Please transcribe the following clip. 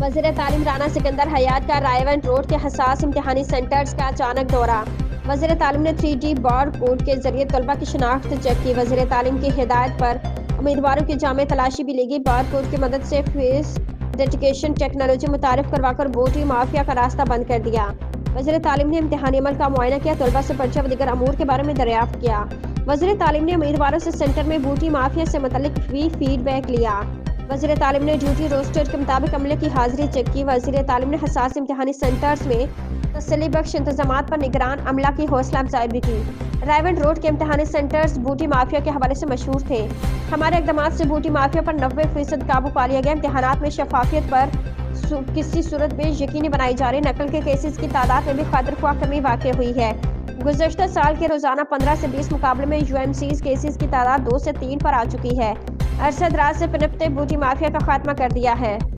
وزیر تعلیم رانا سکندر حیات کا رائے ونڈ روڈ کے حساس امتحانی سینٹرز کا اچانک دورہ۔ وزیر تعلیم نے 3D بار کوڈ کے ذریعے طلبہ کی شناخت چیک کی۔ وزیر تعلیم کی ہدایت پر امیدواروں کی جامع تلاشی بھی لی گئی۔ بار کوڈ کی مدد سے فیس ڈیٹیکشن ٹیکنالوجی متعارف کروا کر بوٹی مافیا کا راستہ بند کر دیا۔ وزیر تعلیم نے امتحانی عمل کا معائنہ کیا، طلبہ سے پرچہ و دیگر امور کے بارے میں دریافت کیا۔ وزیر تعلیم نے امیدواروں سے سینٹر میں بوٹی مافیا سے متعلق فیڈ بیک لیا۔ وزیر تعلیم نے ڈیوٹی روسٹر کے مطابق عملے کی حاضری چیک کی۔ وزیر تعلیم نے حساس امتحانی سینٹرز میں تسلی بخش انتظامات پر نگران عملہ کی حوصلہ افزائی بھی کی۔ رائے ونڈ روڈ کے امتحانی سینٹرز بوٹی مافیا کے حوالے سے مشہور تھے۔ ہمارے اقدامات سے بوٹی مافیا پر 90% قابو پا لیا گیا۔ امتحانات میں شفافیت پر کسی صورت بھی یقینی بنائی جا رہی۔ نقل کے کیسز کی تعداد میں بھی قدر خواہ کمی واقع ہوئی ہے۔ گزشتہ سال کے روزانہ 15 سے 20 مقابلے میں UMC's کیسز کی تعداد 2 سے 3 پر آ چکی ہے۔ عرصہ دراز سے پنپتے بوٹی مافیا کا خاتمہ کر دیا ہے۔